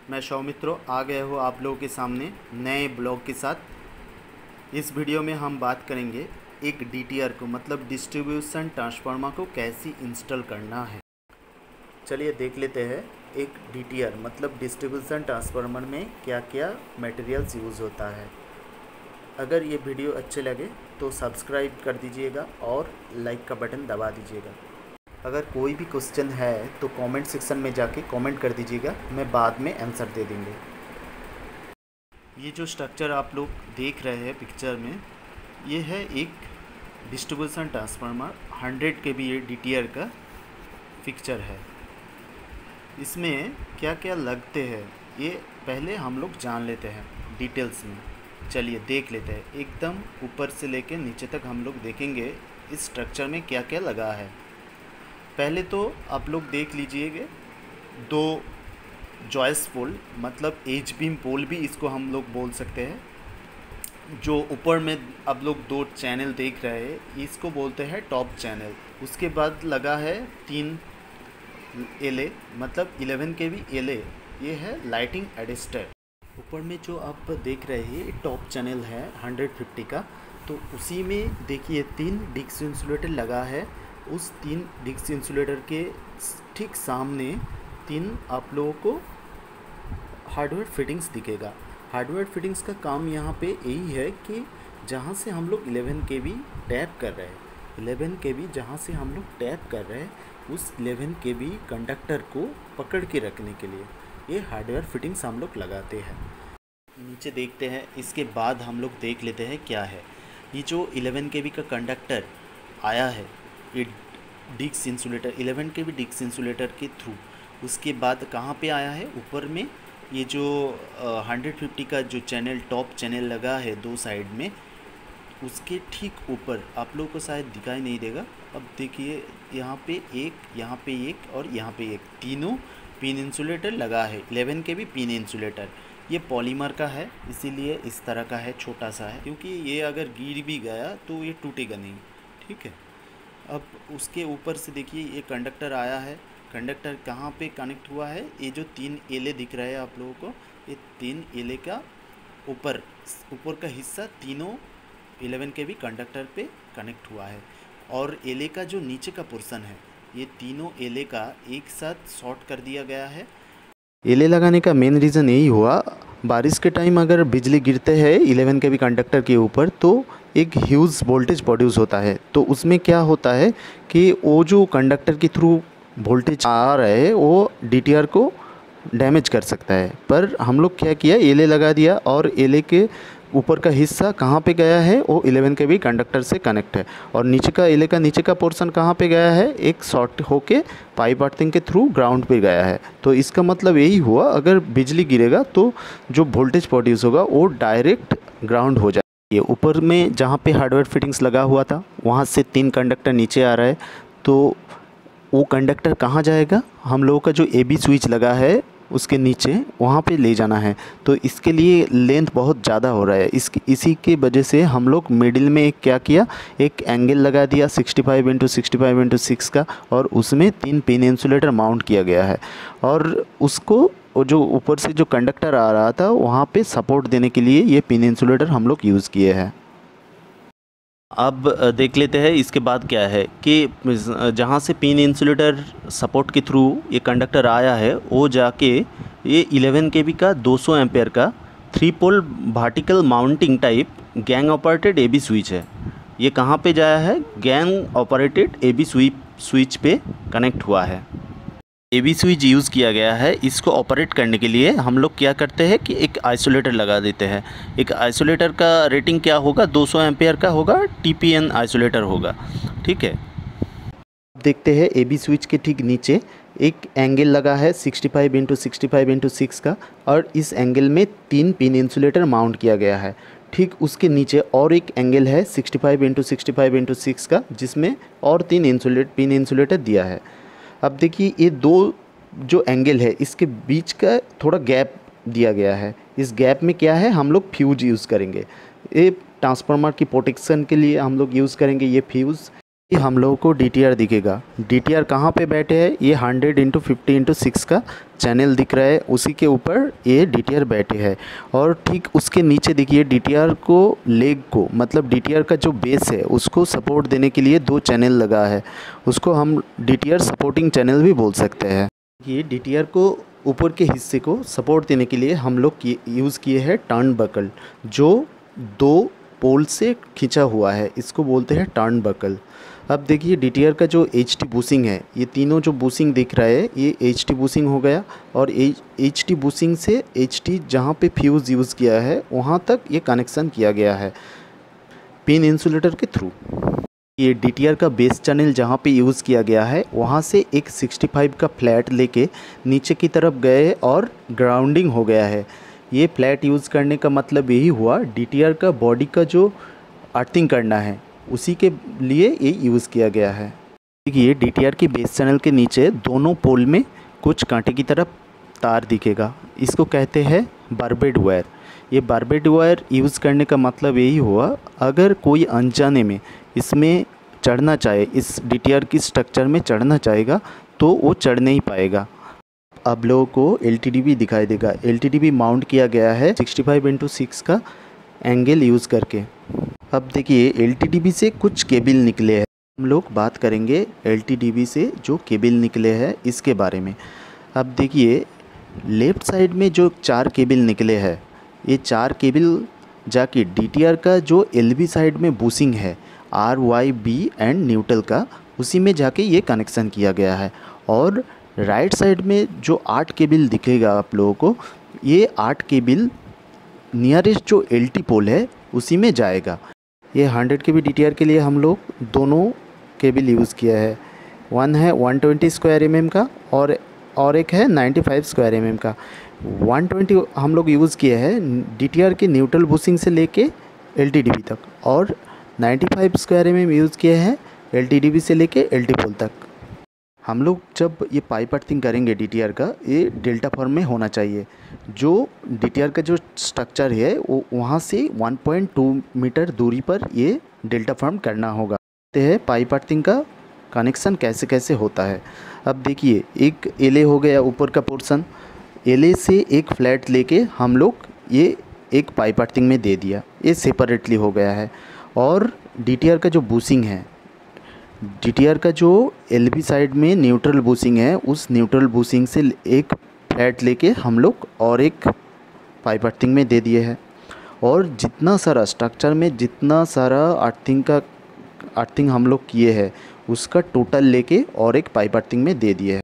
मैं सौमित्रो आ गया हूँ आप लोगों के सामने नए ब्लॉग के साथ। इस वीडियो में हम बात करेंगे एक डीटीआर को मतलब डिस्ट्रीब्यूशन ट्रांसफार्मर को कैसे इंस्टॉल करना है। चलिए देख लेते हैं एक डीटीआर मतलब डिस्ट्रीब्यूशन ट्रांसफार्मर में क्या क्या मटेरियल्स यूज़ होता है। अगर ये वीडियो अच्छे लगे तो सब्सक्राइब कर दीजिएगा और लाइक का बटन दबा दीजिएगा। अगर कोई भी क्वेश्चन है तो कमेंट सेक्शन में जाके कमेंट कर दीजिएगा, मैं बाद में आंसर दे देंगे। ये जो स्ट्रक्चर आप लोग देख रहे हैं पिक्चर में, ये है एक डिस्ट्रीब्यूशन ट्रांसफार्मर 100 kVA डीटीआर का पिक्चर है। इसमें क्या क्या लगते हैं ये पहले हम लोग जान लेते हैं डिटेल्स में। चलिए देख लेते हैं, एकदम ऊपर से लेकर नीचे तक हम लोग देखेंगे इस स्ट्रक्चर में क्या क्या लगा है। पहले तो आप लोग देख लीजिएगा 2 जॉइस पोल मतलब एच बीम पोल भी इसको हम लोग बोल सकते हैं। जो ऊपर में आप लोग 2 चैनल देख रहे हैं इसको बोलते हैं टॉप चैनल। उसके बाद लगा है 3 एलए मतलब 11 kV एलए, ये है लाइटिंग एडजस्टर। ऊपर में जो आप देख रहे हैं टॉप चैनल है 150 का, तो उसी में देखिए 3 डिक्स इंसुलेटर लगा है। उस 3 डिक्स इंसुलेटर के ठीक सामने 3 आप लोगों को हार्डवेयर फिटिंग्स दिखेगा। हार्डवेयर फिटिंग्स का काम यहाँ पे यही है कि जहाँ से हम लोग 11 kV टैप कर रहे हैं, 11 kV जहाँ से हम लोग टैप कर रहे हैं उस 11 kV कंडक्टर को पकड़ के रखने के लिए ये हार्डवेयर फिटिंग्स हम लोग लगाते हैं। नीचे देखते हैं, इसके बाद हम लोग देख लेते हैं क्या है। ये जो 11 kV का कंडक्टर आया है ये डिक्स इंसुलेटर 11 kV डिक्स इंसुलेटर के थ्रू, उसके बाद कहाँ पे आया है ऊपर में ये जो 150 का जो चैनल टॉप चैनल लगा है 2 साइड में, उसके ठीक ऊपर आप लोगों को शायद दिखाई नहीं देगा। अब देखिए यहाँ पे एक और यहाँ पे एक, तीनों पिन इंसुलेटर लगा है। 11 kV पिन इंसुलेटर ये पॉलीमर का है इसीलिए इस तरह का है, छोटा सा है, क्योंकि ये अगर गिर भी गया तो ये टूटेगा नहीं, ठीक है। अब उसके ऊपर से देखिए ये कंडक्टर आया है। कंडक्टर कहाँ पे कनेक्ट हुआ है, ये जो 3 एले दिख रहे हैं आप लोगों को, ये 3 एले का ऊपर का हिस्सा तीनों 11 kV कंडक्टर पे कनेक्ट हुआ है। और एले का जो नीचे का पोर्शन है ये तीनों एले का एक साथ शॉर्ट कर दिया गया है। एले लगाने का मेन रीज़न यही हुआ, बारिश के टाइम अगर बिजली गिरते हैं 11 kV कंडक्टर के ऊपर तो एक ह्यूज वोल्टेज प्रोड्यूस होता है। तो उसमें क्या होता है कि वो जो कंडक्टर के थ्रू वोल्टेज आ रहा है वो डीटीआर को डैमेज कर सकता है। पर हम लोग क्या किया, एले लगा दिया और एले के ऊपर का हिस्सा कहाँ पे गया है वो 11 kV कंडक्टर से कनेक्ट है, और नीचे का एले का नीचे का पोर्शन कहाँ पे गया है, एक शॉर्ट होके पाइप अर्थिंग के थ्रू ग्राउंड पे गया है। तो इसका मतलब यही हुआ अगर बिजली गिरेगा तो जो वोल्टेज प्रोड्यूस होगा वो डायरेक्ट ग्राउंड हो जाए। ये ऊपर में जहाँ पे हार्डवेयर फिटिंग्स लगा हुआ था वहाँ से 3 कंडक्टर नीचे आ रहा है, तो वो कंडक्टर कहाँ जाएगा, हम लोगों का जो AB स्विच लगा है उसके नीचे वहाँ पे ले जाना है। तो इसके लिए लेंथ बहुत ज़्यादा हो रहा है, इसी के वजह से हम लोग मिडिल में क्या किया, एक एंगल लगा दिया 65x65x6 का, और उसमें 3 पिन इंसुलेटर माउंट किया गया है। और उसको जो ऊपर से जो कंडक्टर आ रहा था वहाँ पे सपोर्ट देने के लिए ये पिन इंसुलेटर हम लोग यूज़ किए हैं। अब देख लेते हैं इसके बाद क्या है कि जहाँ से पिन इंसुलेटर सपोर्ट के थ्रू ये कंडक्टर आया है वो जाके ये 11 kV का 200 एम्पेयर का 3 pole vertical mounting type gang operated AB switch है। ये कहाँ पे जाया है, गैंग ऑपरेटेड AB स्विच पे कनेक्ट हुआ है। AB स्विच यूज़ किया गया है। इसको ऑपरेट करने के लिए हम लोग क्या करते हैं कि एक आइसोलेटर लगा देते हैं। एक आइसोलेटर का रेटिंग क्या होगा, 200 एम्पेयर का होगा, TPN आइसोलेटर होगा, ठीक है। देखते हैं AB स्विच के ठीक नीचे एक एंगल लगा है 65x65x6 का, और इस एंगल में 3 पिन इंसुलेटर माउंट किया गया है। ठीक उसके नीचे और एक एंगल है 65x65x6 का, जिसमें और 3 पिन इंसुलेटर दिया है। अब देखिए ये 2 जो एंगल है इसके बीच का थोड़ा गैप दिया गया है। इस गैप में क्या है, हम लोग फ्यूज यूज़ करेंगे। ये ट्रांसफार्मर की प्रोटेक्शन के लिए हम लोग यूज़ करेंगे ये फ्यूज़। ये हम लोगों को DTR दिखेगा। DTR कहाँ पे बैठे हैं, ये 100x50x6 का चैनल दिख रहा है, उसी के ऊपर ये DTR बैठे हैं। और ठीक उसके नीचे देखिए DTR को लेग को मतलब DTR का जो बेस है उसको सपोर्ट देने के लिए 2 चैनल लगा है, उसको हम DTR सपोर्टिंग चैनल भी बोल सकते हैं। ये DTR को ऊपर के हिस्से को सपोर्ट देने के लिए हम लोग यूज़ किए हैं टर्न बकल, जो 2 पोल से खींचा हुआ है, इसको बोलते हैं टर्न बकल। अब देखिए DTR का जो HT बूसिंग है, ये तीनों जो बूसिंग दिख रहा है ये HT बूसिंग हो गया, और HT बूसिंग से HT जहाँ पे फ्यूज़ यूज़ किया है वहाँ तक ये कनेक्शन किया गया है पिन इंसुलेटर के थ्रू। ये DTR का बेस चैनल जहाँ पे यूज़ किया गया है वहाँ से एक 65 का फ्लैट लेके नीचे की तरफ गए और ग्राउंडिंग हो गया है। ये फ्लैट यूज़ करने का मतलब यही हुआ DTR का बॉडी का जो अर्थिंग करना है उसी के लिए ये यूज़ किया गया है। देखिए DTR के बेस चैनल के नीचे दोनों पोल में कुछ कांटे की तरफ तार दिखेगा, इसको कहते हैं बार्बेड वायर। ये बार्बेड वायर यूज़ करने का मतलब यही हुआ, अगर कोई अनजाने में इसमें चढ़ना चाहे, इस DTR की स्ट्रक्चर में चढ़ना चाहेगा तो वो चढ़ नहीं पाएगा। अब लोगों को LTDB दिखाई देगा। LTDB माउंट किया गया है 65x6 का एंगल यूज़ करके। अब देखिए LTDB से कुछ केबल निकले हैं, हम लोग बात करेंगे LTDB से जो केबल निकले हैं इसके बारे में। अब देखिए लेफ़्ट साइड में जो 4 केबल निकले हैं, ये 4 केबल जाके DTR का जो LV साइड में बूसिंग है RYB एंड न्यूट्रल का, उसी में जाके ये कनेक्शन किया गया है। और राइट साइड में जो 8 केबल दिखेगा आप लोगों को, ये 8 केबल नियरेस्ट जो LT पोल है उसी में जाएगा। ये 100 kb DTR के लिए हम लोग दोनों केबल यूज़ किया है, वन है 120 स्क्वायर mm का और एक है 95 स्क्वायर mm का। 120 हम लोग यूज़ किए हैं DTR के न्यूट्रल बूसिंग से लेके LTDB तक, और 95 स्क्वायर mm यूज़ किए हैं LTDB से लेके LT पोल तक। हम लोग जब ये पाइप अर्थिंग करेंगे DTR का, ये डेल्टा फॉर्म में होना चाहिए। जो DTR का जो स्ट्रक्चर है वो वहाँ से 1.2 मीटर दूरी पर ये डेल्टा फॉर्म करना होगा। देखते हैं पाइप अर्थिंग का कनेक्शन कैसे कैसे होता है। अब देखिए एक LA हो गया ऊपर का पोर्शन, LA से एक फ्लैट लेके हम लोग ये एक पाइप अर्थिंग में दे दिया, ये सेपरेटली हो गया है। और DTR का जो बूसिंग है, DTR का जो LV साइड में न्यूट्रल बूसिंग है, उस न्यूट्रल बूसिंग से एक फ्लैट लेके हम लोग और एक पाइप अर्थिंग में दे दिए हैं। और जितना सारा स्ट्रक्चर में जितना सारा अर्थिंग हम लोग किए हैं उसका टोटल लेके और एक पाइप अर्थिंग में दे दिए हैं।